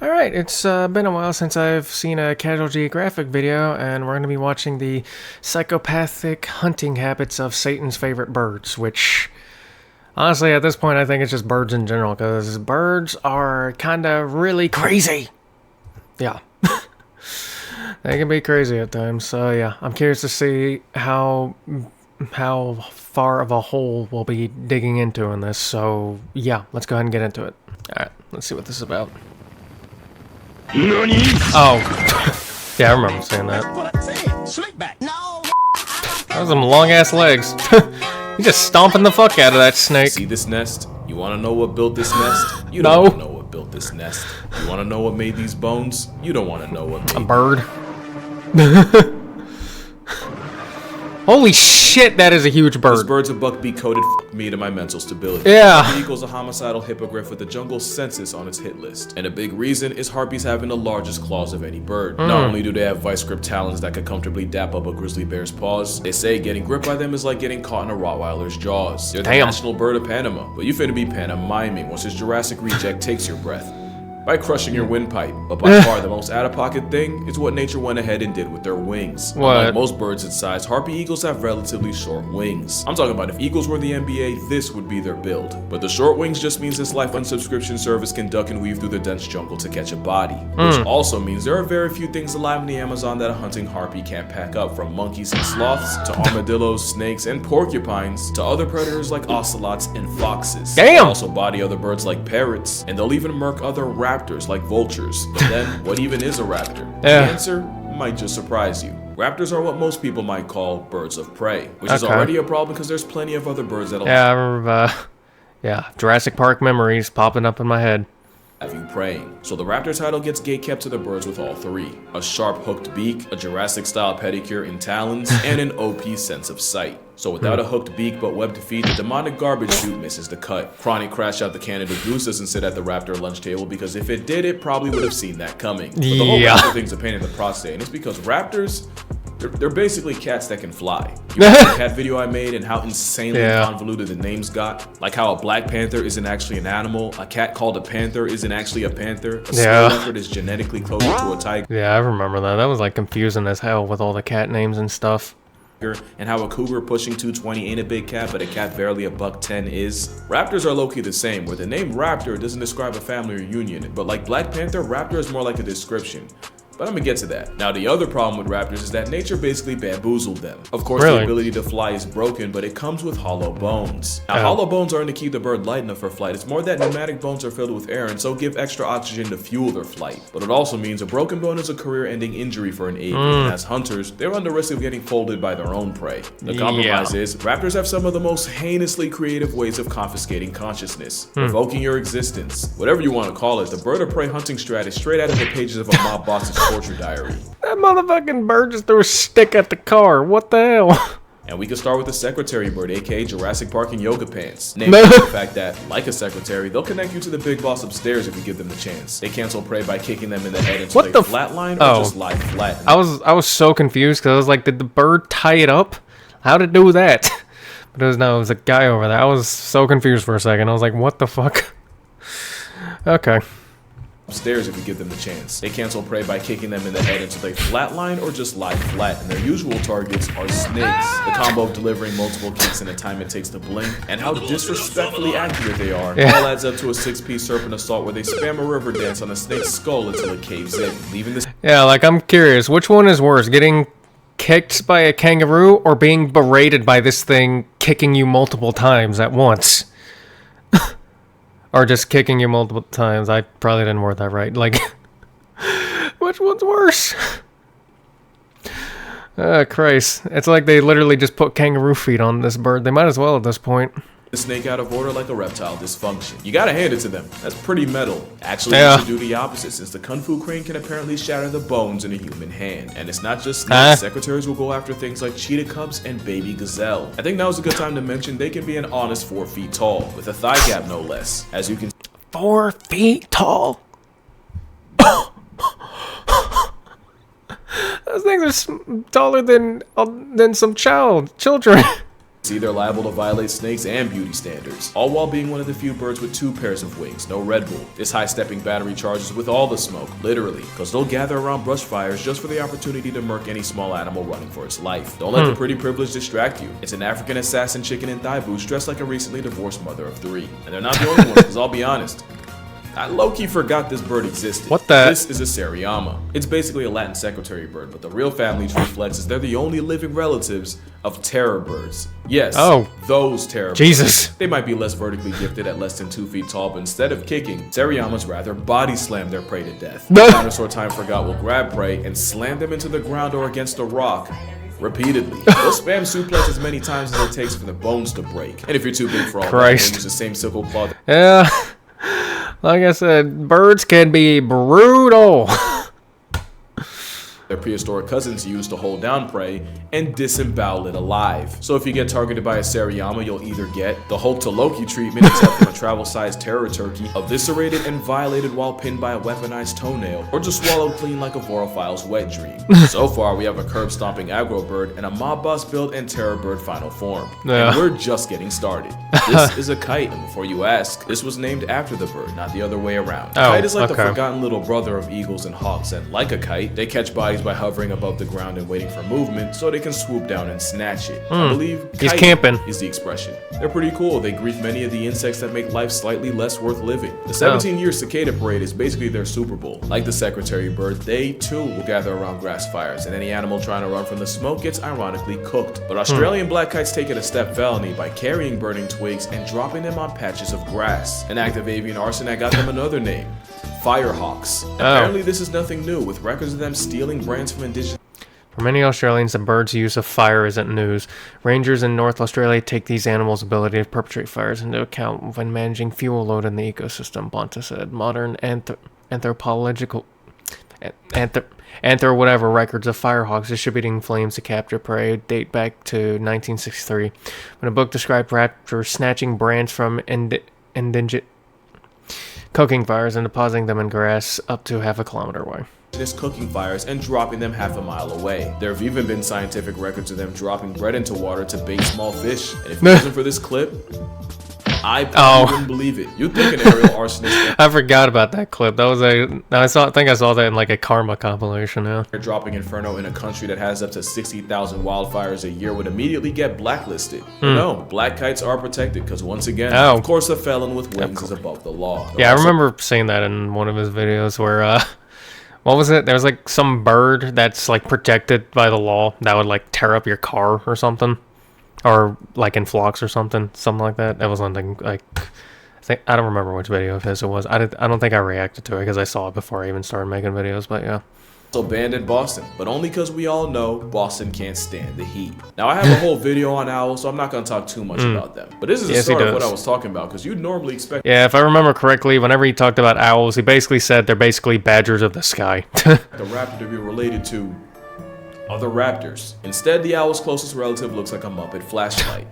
Alright, it's been a while since I've seen a Casual Geographic video, and we're going to be watching the psychopathic hunting habits of Satan's favorite birds, which, honestly, at this point, I think it's just birds in general, because birds are kinda really crazy. Yeah. They can be crazy at times, so yeah, I'm curious to see how far of a hole we'll be digging into in this, so yeah, let's go ahead and get into it. Alright, let's see what this is about. Oh. Yeah, I remember saying that. That was some long-ass legs. You just stomping the fuck out of that snake. See this nest? You want to know what built this nest? You don't want to know what built this nest. You want to know what made these bones? You don't want to know what made a bird. Holy shit, that is a huge bird. This bird's a buckbeak coated me to my mental stability. Yeah. Harpy equals a homicidal hippogriff with the jungle census on its hit list. And a big reason is harpies having the largest claws of any bird. Not only do they have vice grip talons that could comfortably dap up a grizzly bear's paws, they say getting gripped by them is like getting caught in a Rottweiler's jaws. They're the national bird of Panama, but you finna be pantomiming once this Jurassic reject takes your breath. By crushing your windpipe, but by far the most out-of-pocket thing is what nature went ahead and did with their wings. What? Unlike most birds its size, harpy eagles have relatively short wings. I'm talking about if eagles were the NBA, this would be their build. But the short wings just means this life on subscription service can duck and weave through the dense jungle to catch a body. Which also means there are very few things alive in the Amazon that a hunting harpy can't pack up, from monkeys and sloths, to armadillos, snakes, and porcupines, to other predators like ocelots and foxes. Damn! They'll also body other birds like parrots, and they'll even murk other raptors like vultures. But then, what even is a raptor? Yeah. The answer might just surprise you. Raptors are what most people might call birds of prey, which is already a problem because there's plenty of other birds that'll I remember, Jurassic Park memories popping up in my head. have you praying. So the raptor title gets gatekept to the birds with all three: a sharp hooked beak, a Jurassic-style pedicure and talons, and an OP sense of sight. So without a hooked beak but webbed feet, the demonic garbage chute misses the cut. Chronic Crash Out the Canada Goose doesn't sit at the raptor lunch table because if it did, it probably would have seen that coming. But the whole raptor thing's a pain in the prostate, and it's because raptors, they're basically cats that can fly. You remember the cat video I made and how insanely convoluted the names got? Like how a black panther isn't actually an animal, a cat called a panther isn't actually a panther, a snow leopard is genetically closer to a tiger. Yeah, I remember that. That was like confusing as hell with all the cat names and stuff. And how a cougar pushing 220 ain't a big cat, but a cat barely a $110 is. Raptors are low-key the same, where the name raptor doesn't describe a family or union, but like Black Panther, raptor is more like a description. But I'm gonna get to that. Now, the other problem with raptors is that nature basically bamboozled them. Of course, the ability to fly is broken, but it comes with hollow bones. Now, hollow bones aren't to keep the bird light enough for flight. It's more that pneumatic bones are filled with air and so give extra oxygen to fuel their flight. But it also means a broken bone is a career-ending injury for an avian. And as hunters, they're on the risk of getting folded by their own prey. The compromise is, raptors have some of the most heinously creative ways of confiscating consciousness, revoking your existence. Whatever you want to call it, the bird of prey hunting strat is straight out of the pages of a mob boss's torture diary. That motherfucking bird just threw a stick at the car. What the hell? And we can start with the secretary bird, aka Jurassic Park in yoga pants. Named for the fact that, like a secretary, they'll connect you to the big boss upstairs if you give them the chance. They cancel prey by kicking them in the head until they flatline or just lie flat. I was so confused because I was like, did the bird tie it up? How did it do that? But it was a guy over there. I was so confused for a second. I was like, what the fuck? Okay. Upstairs if you give them the chance. They cancel prey by kicking them in the head until they flatline or just lie flat, and their usual targets are snakes. The combo of delivering multiple kicks in the time it takes to blink, and how disrespectfully accurate they are, all adds up to a 6-piece serpent assault where they spam a river dance on a snake's skull until it caves in, leaving this— Yeah, like, I'm curious, which one is worse, getting kicked by a kangaroo or being berated by this thing kicking you multiple times at once? Or just kicking you multiple times. I probably didn't word that right. Like, which one's worse? Christ. It's like they literally just put kangaroo feet on this bird. They might as well at this point. The snake out of order like a reptile dysfunction. You gotta hand it to them. That's pretty metal. Actually, you should do the opposite, since the Kung Fu crane can apparently shatter the bones in a human hand. And it's not just snakes. Secretaries will go after things like cheetah cubs and baby gazelle. I think now's a good time to mention they can be an honest 4 feet tall, with a thigh gap no less. As you can— 4 feet tall? Those things are taller than some children. See, they're liable to violate snakes and beauty standards, all while being one of the few birds with 2 pairs of wings, no Red Bull. This high-stepping battery charges with all the smoke, literally, because they'll gather around brush fires just for the opportunity to murk any small animal running for its life. Don't let the pretty privilege distract you. It's an African assassin chicken in thigh boots dressed like a recently divorced mother of 3. And they're not the only ones, because I'll be honest, I low-key forgot this bird existed. What the? This is a Seriama. It's basically a Latin secretary bird, but the real family tree flexes they're the only living relatives of terror birds. Yes, those terror Jesus. birds. They might be less vertically gifted at less than 2 feet tall, but instead of kicking, Seriamas rather body slam their prey to death. Dinosaur Time Forgot will grab prey and slam them into the ground or against a rock repeatedly. They'll spam suplex as many times as it takes for the bones to break. And if you're too big for all that, use the same sickle claw. Yeah. Like I said, birds can be brutal. Their prehistoric cousins used to hold down prey and disembowel it alive. So if you get targeted by a Seriama, you'll either get the Hulk to Loki treatment, except from a travel-sized terror turkey, eviscerated and violated while pinned by a weaponized toenail, or just swallowed clean like a vorophile's wet dream. So far, we have a curb-stomping aggro bird and a mob boss build and terror bird final form. Yeah. And we're just getting started. This is a kite, and before you ask, this was named after the bird, not the other way around. A kite is like the forgotten little brother of eagles and hawks, and like a kite, they catch bodies by hovering above the ground and waiting for movement so they can swoop down and snatch it. I believe he's camping is the expression. They're pretty cool. They grief many of the insects that make life slightly less worth living. The 17-year cicada parade is basically their Super Bowl. Like the secretary bird, they too will gather around grass fires, and any animal trying to run from the smoke gets ironically cooked. But Australian black kites take it a step felony by carrying burning twigs and dropping them on patches of grass. An act of avian arson that got them another name: Firehawks. Apparently this is nothing new, with records of them stealing brands from indigenous. For many Australians, the bird's use of fire isn't news. Rangers in North Australia take these animals' ability to perpetrate fires into account when managing fuel load in the ecosystem, Bonta said. Modern anthropological whatever records of firehawks distributing flames to capture prey date back to 1963, when a book described raptors snatching brands from indigenous cooking fires and depositing them in grass up to half a kilometer away. Cooking fires and dropping them half a mile away. There have even been scientific records of them dropping bread into water to bait small fish. And if it wasn't for this clip, I wouldn't believe it. You'd think an aerial arsonist. I forgot about that clip. That was I think I saw that in like a Karma compilation now. Dropping Inferno in a country that has up to 60,000 wildfires a year would immediately get blacklisted. No, black kites are protected because once again, of course, a felon with wings is above the law. Yeah, I remember seeing that in one of his videos where what was it? There was like some bird that's like protected by the law that would like tear up your car or something, or like in flocks or something like that. That was something like I don't remember which video of his it was. I don't think I reacted to it because I saw it before I even started making videos. But yeah. Also banned in Boston, but only because we all know Boston can't stand the heat. Now, I have a whole video on owls, so I'm not going to talk too much about them. But this is the start of what I was talking about, because you'd normally expect... Yeah, if I remember correctly, whenever he talked about owls, he basically said they're basically badgers of the sky. The raptor to be related to other raptors. Instead, the owl's closest relative looks like a Muppet flashlight.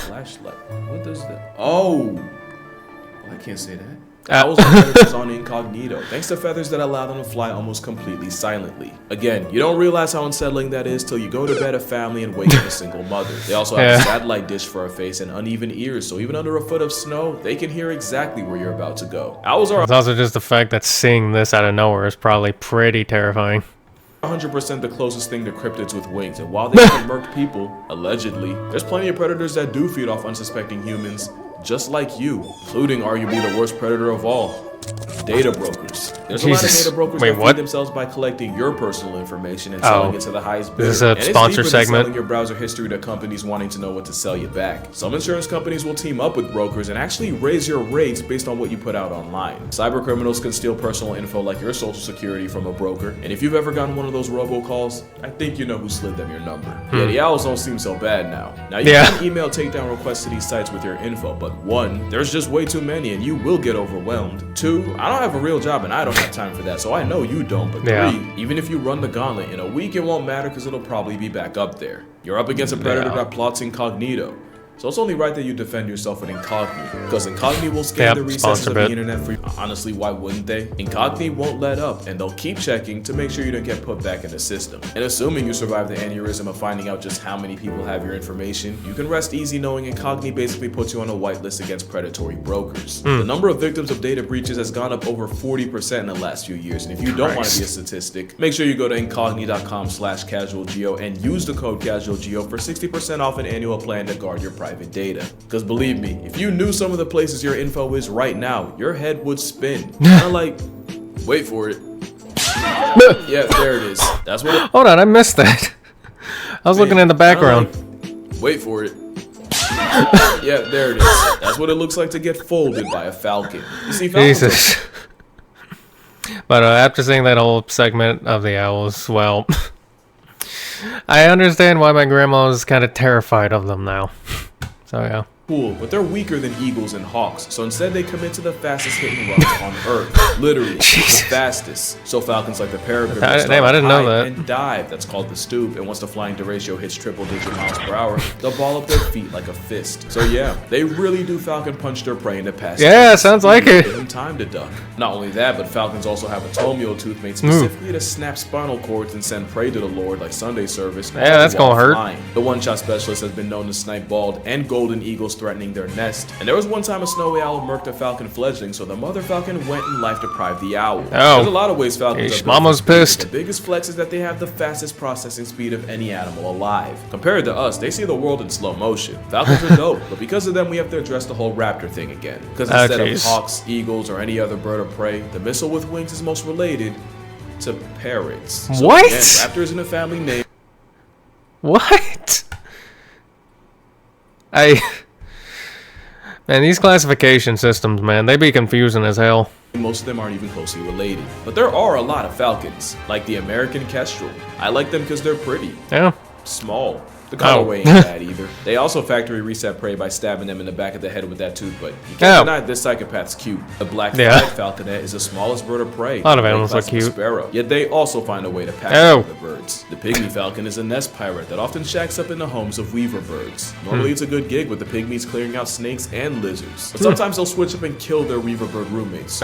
Flashlight? What does that... Oh! Well, I can't say that. Owls are predators on incognito, thanks to feathers that allow them to fly almost completely silently. Again, you don't realize how unsettling that is till you go to bed a family and wake up a single mother. They also have a satellite dish for a face and uneven ears, so even under a foot of snow, they can hear exactly where you're about to go. Owls are... It's also just the fact that seeing this out of nowhere is probably pretty terrifying. 100% the closest thing to cryptids with wings, and while they can murk people, allegedly, there's plenty of predators that do feed off unsuspecting humans, just like you, including arguably the worst predator of all, data brokers. There's a lot of data brokers that feed themselves by collecting your personal information and selling it to the highest bidder. This is a sponsor segment. Selling your browser history to companies wanting to know what to sell you back. Some insurance companies will team up with brokers and actually raise your rates based on what you put out online. Cyber criminals can steal personal info like your social security from a broker, and if you've ever gotten one of those robocalls, I think you know who slid them your number. Yeah, the owls don't seem so bad now. Now you can email takedown requests to these sites with your info, but 1, there's just way too many and you will get overwhelmed. 2, I don't have a real job and I don't have time for that, so I know you don't. But 3, even if you run the gauntlet, in a week it won't matter because it'll probably be back up there. You're up against a predator that plots incognito. So it's only right that you defend yourself with Incogni, because Incogni will scan the recesses of the internet for you. Honestly, why wouldn't they? Incogni won't let up, and they'll keep checking to make sure you don't get put back in the system. And assuming you survive the aneurysm of finding out just how many people have your information, you can rest easy knowing Incogni basically puts you on a whitelist against predatory brokers. The number of victims of data breaches has gone up over 40% in the last few years, and if you don't want to be a statistic, make sure you go to incogni.com/casualgeo and use the code casualgeo for 60% off an annual plan to guard your private data. Because believe me, if you knew some of the places your info is right now, your head would spin. Kinda like, wait for it. Yeah, there it is. That's what it— Hold on, I missed that. I was looking in the background. Like, wait for it. Yeah, there it is. That's what it looks like to get folded by a falcon. You see, falcons Jesus. But after seeing that whole segment of the owls, well, I understand why my grandma was kind of terrified of them now. So yeah. Cool, but they're weaker than eagles and hawks, so instead they commit to the fastest hit and runs on Earth. Literally, the fastest. So falcons like the peregrine Damn, I didn't know that. and dive, that's called the stoop, and once the flying derecho hits triple-digit miles per hour, they'll ball up their feet like a fist. So yeah, they really do falcon punch their prey in the past. Yeah, sounds like it. Give them time to duck. Not only that, but falcons also have a tomio tooth made specifically to snap spinal cords and send prey to the Lord like Sunday service. Yeah, that's gonna hurt. Flying. The one-shot specialist has been known to snipe bald and golden eagles threatening their nest. And there was one time a snowy owl murked a falcon fledgling, so the mother falcon went and life deprived the owl. Oh. There's a lot of ways falcons are built Mama's for speed, pissed. but the biggest flex is that they have the fastest processing speed of any animal alive. Compared to us, they see the world in slow motion. Falcons are dope, but because of them, we have to address the whole raptor thing again. Because instead of hawks, eagles, or any other bird of prey, the missile with wings is most related to parrots. So What? Again, raptor isn't a family name. What? Man, these classification systems, man, they be confusing as hell. Most of them aren't even closely related. But there are a lot of falcons, like the American kestrel. I like them because they're pretty. Yeah. Small. The colorway ain't bad either. They also factory reset prey by stabbing them in the back of the head with that tooth, but you can't deny this psychopath's cute. The black-flagged falconet is the smallest bird of prey. A lot of animals look cute. Sparrow. Yet they also find a way to pack the birds. The pygmy falcon is a nest pirate that often shacks up in the homes of weaver birds. Normally it's a good gig with the pygmies clearing out snakes and lizards, but sometimes they'll switch up and kill their weaver bird roommates.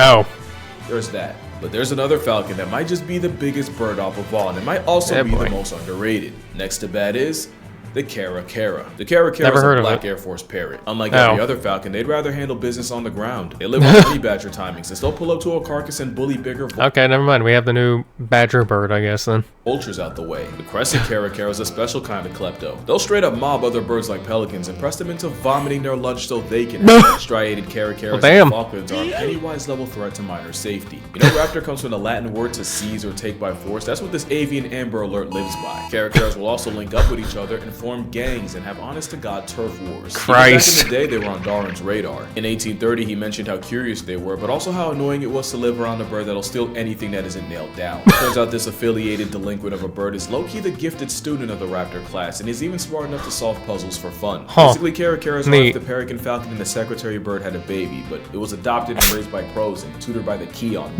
There's that. But there's another falcon that might just be the biggest bird off of all, and it might also be the most underrated. Next to bad is the caracara. The caracara is a black Air Force parrot. Unlike every other falcon, they'd rather handle business on the ground. They live on honey badger timings, and they'll pull up to a carcass and bully bigger Okay, never mind. We have the new badger bird, I guess, then. vultures out the way. The crescent caracara is a special kind of klepto. They'll straight up mob other birds like pelicans and press them into vomiting their lunch so they can have striated caracaras and falcons are a Pennywise level threat to minor safety. You know, raptor comes from the Latin word to seize or take by force. That's what this avian Amber Alert lives by. Caracaras will also link up with each other and form gangs and have honest-to-God turf wars. Christ. Back in the day, they were on Darwin's radar. In 1830, he mentioned how curious they were, but also how annoying it was to live around a bird that'll steal anything that isn't nailed down. Turns out this affiliated delinquent of a bird is low-key the gifted student of the raptor class, and is even smart enough to solve puzzles for fun. Basically, caracaras are if the peregrine falcon and the secretary bird had a baby, but it was adopted and raised by pros and tutored by the Keon.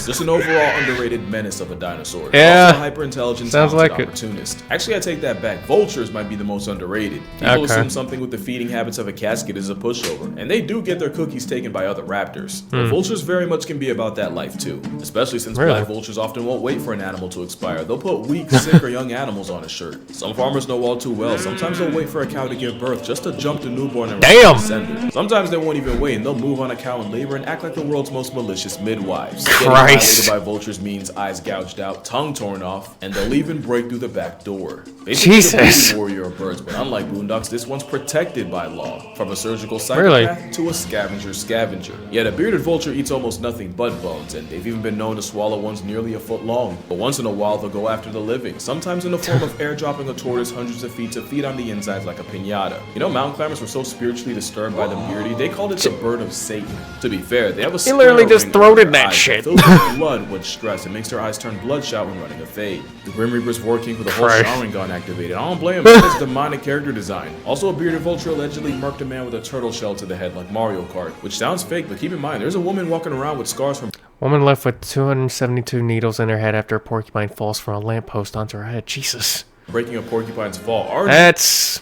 Just an overall underrated menace of a dinosaur. Yeah. Also a hyper-intelligent, Sounds like opportunist. Actually, I take that back. Vultures might be the most underrated. People assume something with the feeding habits of a casket is a pushover, and they do get their cookies taken by other raptors. But vultures very much can be about that life too, especially since black vultures often won't wait for an animal to expire. They'll put weak, sick, or young animals on a shirt. Some farmers know all too well. Sometimes they'll wait for a cow to give birth just to jump the newborn and send it. Sometimes they won't even wait, and they'll move on a cow in labor and act like the world's most malicious midwives. Getting violated by vultures means eyes gouged out, tongue torn off, and they'll even break through the back door. Jesus. Warrior of birds, but unlike Boondocks, this one's protected by law. From a surgical psychopath to a scavenger. Yet a bearded vulture eats almost nothing but bones, and they've even been known to swallow ones nearly a foot long. But once in a while, they'll go after the living, sometimes in the form of airdropping a tortoise hundreds of feet to feed on the insides like a piñata. You know, mountain climbers were so spiritually disturbed by the beardy, they called it the bird of Satan. To be fair, they have a He literally just throated that shit. Filled with blood when stressed, and makes their eyes turn bloodshot when running a fade. The Grim Reaper's working with a whole Sharingan activated. I don't blame him. It's demonic character design. Also, a bearded vulture allegedly murked a man with a turtle shell to the head like Mario Kart, which sounds fake, but keep in mind, there's a woman walking around with scars from Woman left with 272 needles in her head after a porcupine falls from a lamppost onto her head. Jesus. breaking a porcupine's fall. That's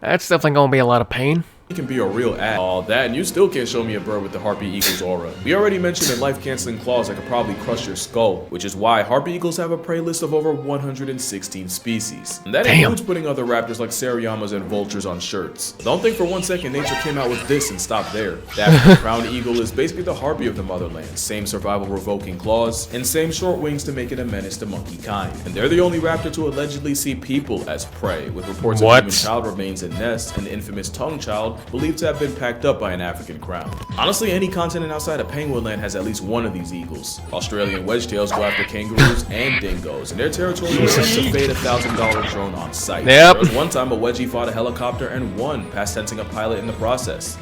That's definitely gonna be a lot of pain. It can be a real ass. All that, and you still can't show me a bird with the Harpy Eagle's aura. We already mentioned in life-canceling claws that could probably crush your skull, which is why Harpy Eagles have a prey list of over 116 species. And that includes putting other raptors like Seriamas and vultures on shirts. Don't think for one second nature came out with this and stopped there. The African crowned eagle is basically the Harpy of the motherland. Same survival-revoking claws, and same short wings to make it a menace to monkey kind. And they're the only raptor to allegedly see people as prey, with reports of human child remains in nests and the infamous tongue child believed to have been packed up by an African crown. Honestly, any continent outside of Penguin Land has at least one of these eagles. Australian wedgetails go after kangaroos and dingoes, and their territory is to fade a $1,000 drone on site. There was one time a wedgie fought a helicopter and won, past tensing a pilot in the process.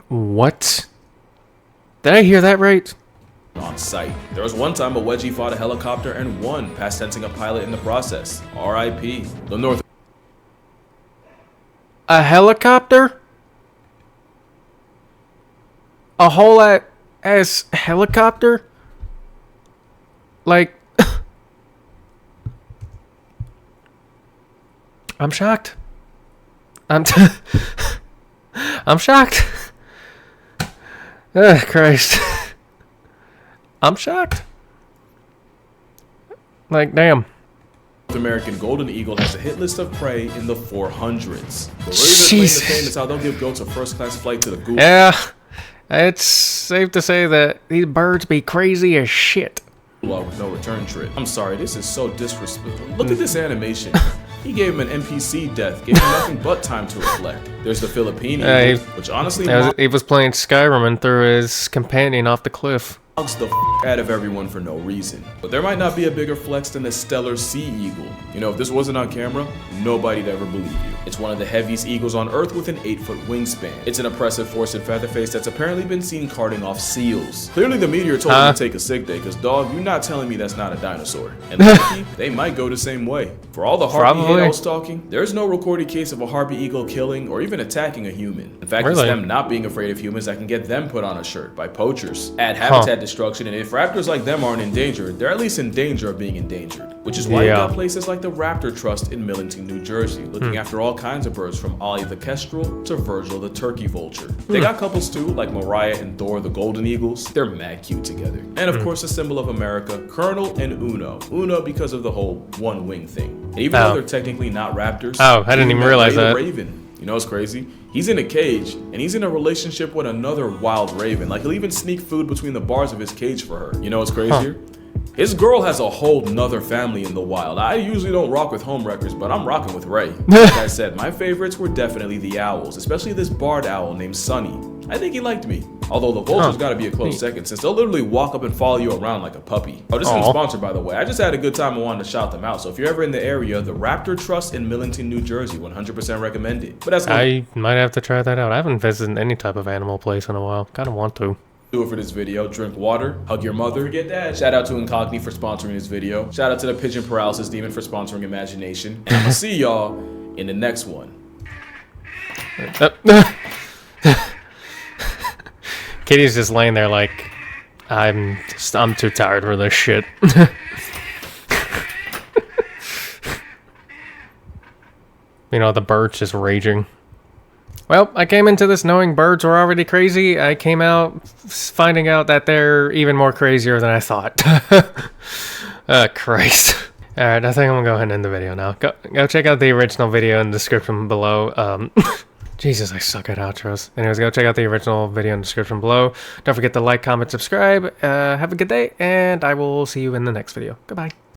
What? Did I hear that right? On site. There was one time a wedgie fought a helicopter and won, past tensing a pilot in the process. R.I.P. The North. A helicopter? A whole ass helicopter? Like, I'm shocked. I'm shocked. Ugh, Christ. I'm shocked. Like, damn. North American golden eagle has a hit list of prey in the 400s. But really, the fame is how they'll give goats a first-class flight to the goose. Yeah. It's safe to say that these birds be crazy as shit. With no return trip. I'm sorry, this is so disrespectful. Look at this animation. He gave him an NPC death, gave him nothing but time to reflect. There's the Philippine eagle, which honestly he was playing Skyrim and threw his companion off the cliff. Bugs the out of everyone for no reason. But there might not be a bigger flex than the stellar sea eagle. You know, if this wasn't on camera, nobody'd ever believe you. It's one of the heaviest eagles on Earth with an 8-foot wingspan. It's an oppressive forested featherface that's apparently been seen carting off seals. Clearly the meteor told him to take a sick day, cause dog, you're not telling me that's not a dinosaur. And lucky, they might go the same way. For all the harpy hate I was talking, there's no recorded case of a harpy eagle killing or even attacking a human. In fact, it's them not being afraid of humans that can get them put on a shirt by poachers. Add habitat destruction, and if raptors like them aren't endangered, they're at least in danger of being endangered. Which is why you got places like the Raptor Trust in Millington, New Jersey, looking after all kinds of birds from Ollie the kestrel to Virgil the turkey vulture. They got couples too, like Mariah and Thor the golden eagles. They're mad cute together. And of course, a symbol of America, Colonel and Uno. Uno because of the whole one wing thing. And even though they're technically not raptors, I didn't even realize that. Raven. You know what's crazy? He's in a cage, and he's in a relationship with another wild raven. Like, he'll even sneak food between the bars of his cage for her. You know what's crazier? His girl has a whole nother family in the wild. I usually don't rock with home wreckers, but I'm rocking with Ray. Like I said, my favorites were definitely the owls, especially this barred owl named Sunny. I think he liked me. Although the vulture's gotta be a close second, since they'll literally walk up and follow you around like a puppy. Oh, this isn't sponsored, by the way. I just had a good time and wanted to shout them out. So if you're ever in the area, the Raptor Trust in Millington, New Jersey, 100% recommended. But that's I might have to try that out. I haven't visited any type of animal place in a while. Kind of want to. Do it for this video. Drink water, hug your mother, forget that. Shout out to Incogni for sponsoring this video. Shout out to the Pigeon Paralysis Demon for sponsoring Imagination. And I'm gonna see y'all in the next one. Kitty's just laying there like, I'm too tired for this shit. You know, the bird's just raging. Well, I came into this knowing birds were already crazy. I came out finding out that they're even more crazier than I thought. Christ. Alright, I think I'm gonna go ahead and end the video now. Go check out the original video in the description below. Jesus, I suck at outros. Anyways, go check out the original video in the description below. Don't forget to like, comment, subscribe. Have a good day, and I will see you in the next video. Goodbye.